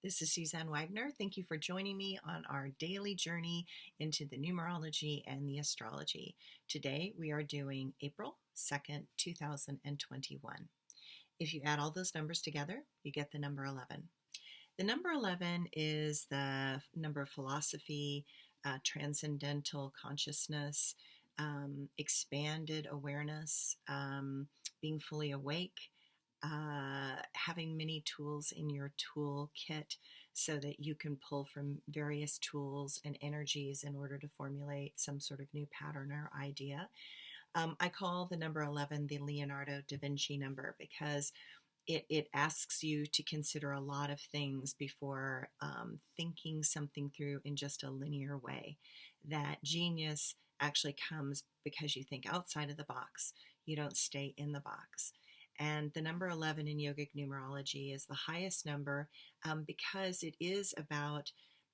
This is Suzanne Wagner. Thank you for joining me on our daily journey into the numerology and the astrology. Today we are doing April 2nd, 2021. If you add all those numbers together, you get the number 11. The number 11 is the number of philosophy, transcendental consciousness, expanded awareness, being fully awake, having many tools in your toolkit so that you can pull from various tools and energies in order to formulate some sort of new pattern or idea. I call the number 11 the Leonardo da Vinci number because it asks you to consider a lot of things before thinking something through in just a linear way. That genius actually comes because you think outside of the box. You don't stay in the box. And the number 11 in yogic numerology is the highest number because it is about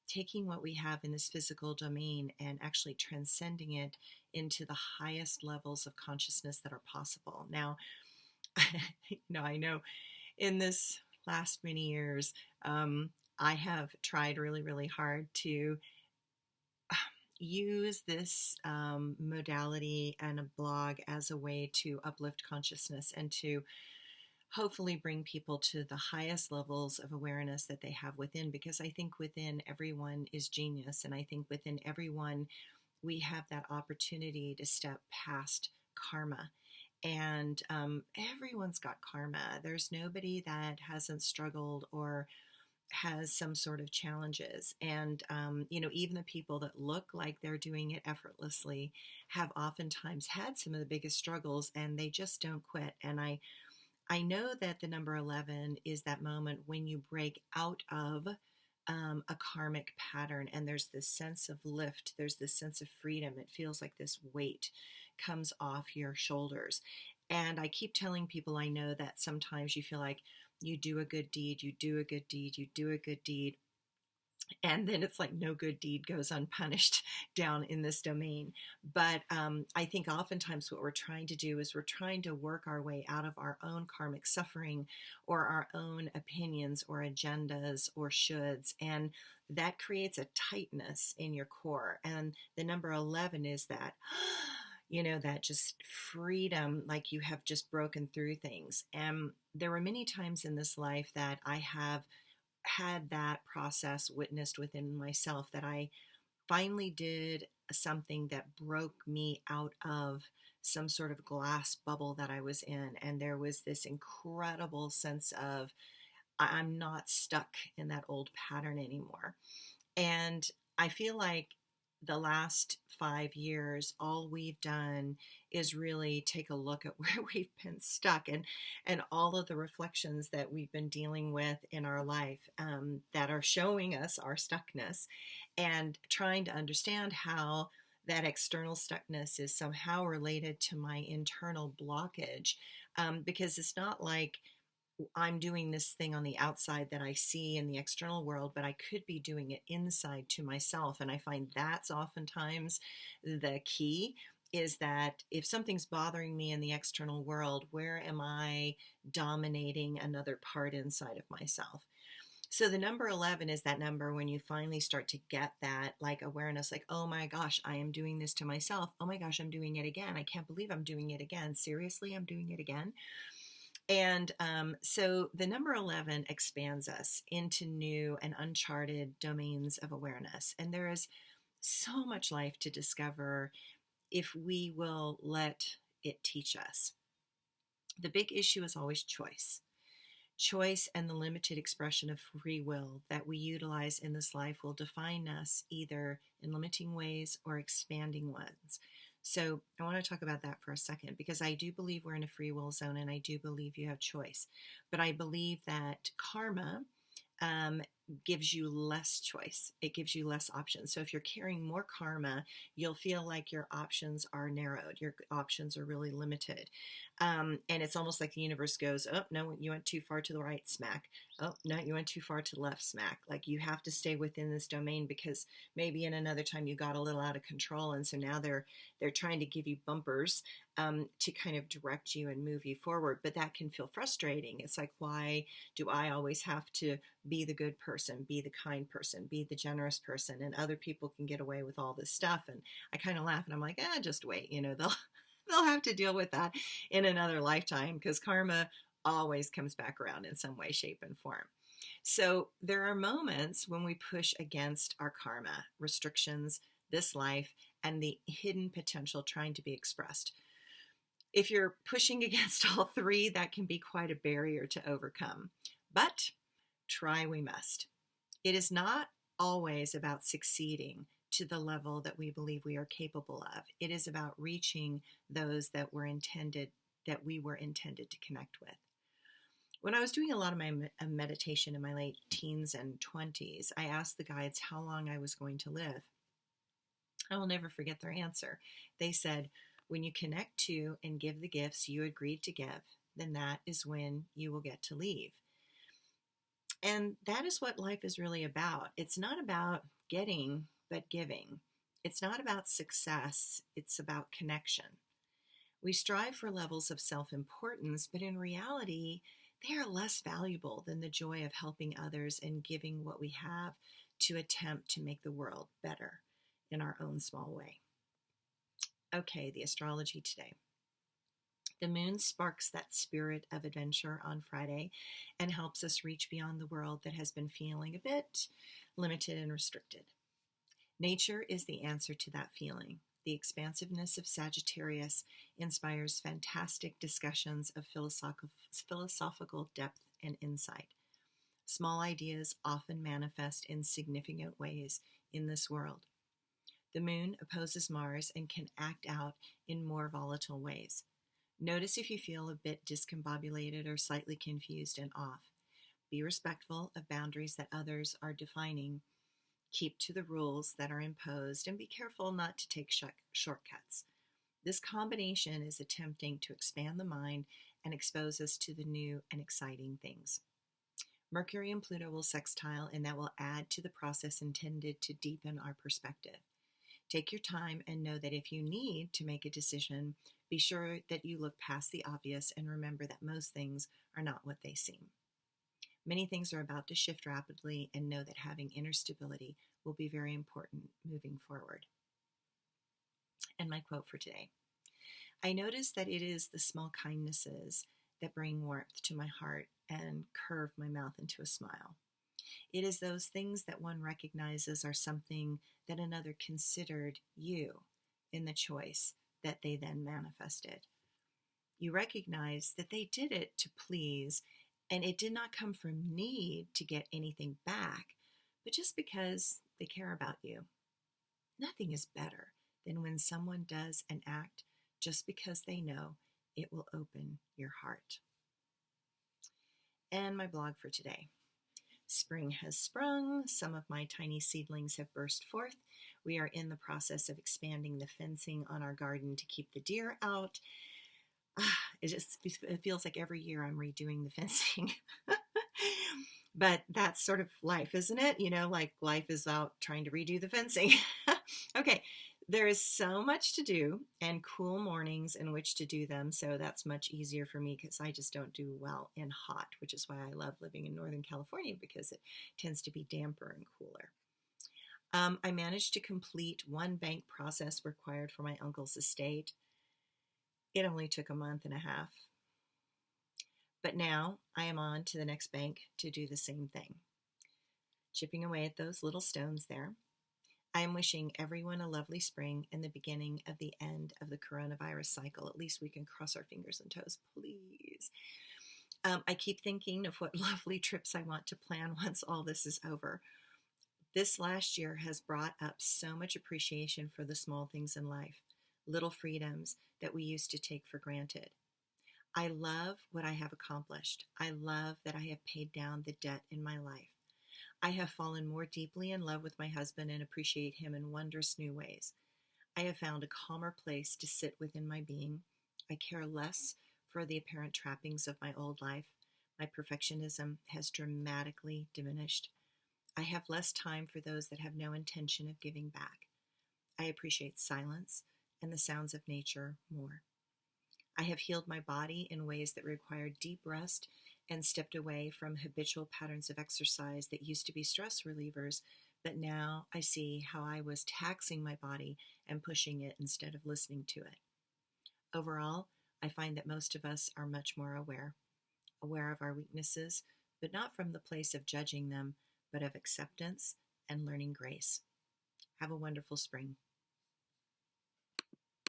taking what we have in this physical domain and actually transcending it into the highest levels of consciousness that are possible. Now, I know in this last many years, I have tried really, really hard to use this modality and a blog as a way to uplift consciousness and to hopefully bring people to the highest levels of awareness that they have within, because I think within everyone is genius, and I think within everyone we have that opportunity to step past karma. And everyone's got karma. There's nobody that hasn't struggled or has some sort of challenges. And, even the people that look like they're doing it effortlessly have oftentimes had some of the biggest struggles, and they just don't quit. And I know that the number 11 is that moment when you break out of a karmic pattern, and there's this sense of lift, there's this sense of freedom. It feels like this weight comes off your shoulders. And I keep telling people I know that sometimes you feel like you do a good deed, you do a good deed, you do a good deed, and then it's like no good deed goes unpunished down in this domain. But I think oftentimes what we're trying to do is we're trying to work our way out of our own karmic suffering or our own opinions or agendas or shoulds, and that creates a tightness in your core. And the number 11 is that that just freedom, like you have just broken through things. And there were many times in this life that I have had that process witnessed within myself, that I finally did something that broke me out of some sort of glass bubble that I was in. And there was this incredible sense of, I'm not stuck in that old pattern anymore. And I feel like the last 5 years, all we've done is really take a look at where we've been stuck and all of the reflections that we've been dealing with in our life that are showing us our stuckness, and trying to understand how that external stuckness is somehow related to my internal blockage, because it's not like I'm doing this thing on the outside that I see in the external world, but I could be doing it inside to myself. And I find that's oftentimes the key, is that if something's bothering me in the external world, where am I dominating another part inside of myself? So the number 11 is that number when you finally start to get that like awareness, like, oh my gosh, I am doing this to myself. Oh my gosh, I'm doing it again. I can't believe I'm doing it again. Seriously, I'm doing it again. And so the number 11 expands us into new and uncharted domains of awareness. And there is so much life to discover if we will let it teach us. The big issue is always choice. Choice and the limited expression of free will that we utilize in this life will define us either in limiting ways or expanding ones. So I want to talk about that for a second, because I do believe we're in a free will zone, and I do believe you have choice. But I believe that karma gives you less choice. It gives you less options. So if you're carrying more karma, you'll feel like your options are narrowed. Your options are really limited. And it's almost like the universe goes, oh, no, you went too far to the right, smack. oh no, you went too far to the left, smack. Like, you have to stay within this domain, because maybe in another time you got a little out of control, and so now they're trying to give you bumpers, to kind of direct you and move you forward. But that can feel frustrating. It's like, why do I always have to be the good person, be the kind person, be the generous person, and other people can get away with all this stuff? And I kind of laugh, and I'm like, just wait, they'll have to deal with that in another lifetime, because karma always comes back around in some way, shape, and form. So there are moments when we push against our karma, restrictions, this life, and the hidden potential trying to be expressed. If you're pushing against all three, that can be quite a barrier to overcome. But try we must. It is not always about succeeding to the level that we believe we are capable of. It is about reaching those that we were intended to connect with. When I was doing a lot of my meditation in my late teens and 20s, I asked the guides how long I was going to live. I will never forget their answer. They said, when you connect to and give the gifts you agreed to give, then that is when you will get to leave. And that is what life is really about. It's not about getting, but giving. It's not about success. It's about connection. We strive for levels of self-importance, but in reality, they are less valuable than the joy of helping others and giving what we have to attempt to make the world better in our own small way. Okay, the astrology today. The moon sparks that spirit of adventure on Friday and helps us reach beyond the world that has been feeling a bit limited and restricted. Nature is the answer to that feeling. The expansiveness of Sagittarius inspires fantastic discussions of philosophical depth and insight. Small ideas often manifest in significant ways in this world. The moon opposes Mars and can act out in more volatile ways. Notice if you feel a bit discombobulated or slightly confused and off. Be respectful of boundaries that others are defining. Keep to the rules that are imposed, and be careful not to take shortcuts. This combination is attempting to expand the mind and expose us to the new and exciting things. Mercury and Pluto will sextile, and that will add to the process intended to deepen our perspective. Take your time and know that if you need to make a decision, be sure that you look past the obvious and remember that most things are not what they seem. Many things are about to shift rapidly, and know that having inner stability will be very important moving forward. And my quote for today. I notice that it is the small kindnesses that bring warmth to my heart and curve my mouth into a smile. It is those things that one recognizes are something that another considered you in the choice that they then manifested. You recognize that they did it to please, and it did not come from need to get anything back, but just because they care about you. Nothing is better than when someone does an act just because they know it will open your heart. And my blog for today. Spring has sprung. Some of my tiny seedlings have burst forth. We are in the process of expanding the fencing on our garden to keep the deer out. It feels like every year I'm redoing the fencing. But that's sort of life, isn't it? Like life is about trying to redo the fencing. Okay, there is so much to do and cool mornings in which to do them. So that's much easier for me because I just don't do well in hot, which is why I love living in Northern California, because it tends to be damper and cooler. I managed to complete one bank process required for my uncle's estate. It only took a month and a half. But now I am on to the next bank to do the same thing. Chipping away at those little stones there. I am wishing everyone a lovely spring and the beginning of the end of the coronavirus cycle. At least we can cross our fingers and toes, please. I keep thinking of what lovely trips I want to plan once all this is over. This last year has brought up so much appreciation for the small things in life, little freedoms that we used to take for granted. I love what I have accomplished. I love that I have paid down the debt in my life. I have fallen more deeply in love with my husband and appreciate him in wondrous new ways. I have found a calmer place to sit within my being. I care less for the apparent trappings of my old life. My perfectionism has dramatically diminished. I have less time for those that have no intention of giving back. I appreciate silence and the sounds of nature more. I have healed my body in ways that required deep rest and stepped away from habitual patterns of exercise that used to be stress relievers, but now I see how I was taxing my body and pushing it instead of listening to it. Overall, I find that most of us are much more aware of our weaknesses, but not from the place of judging them, but of acceptance and learning grace. Have a wonderful spring.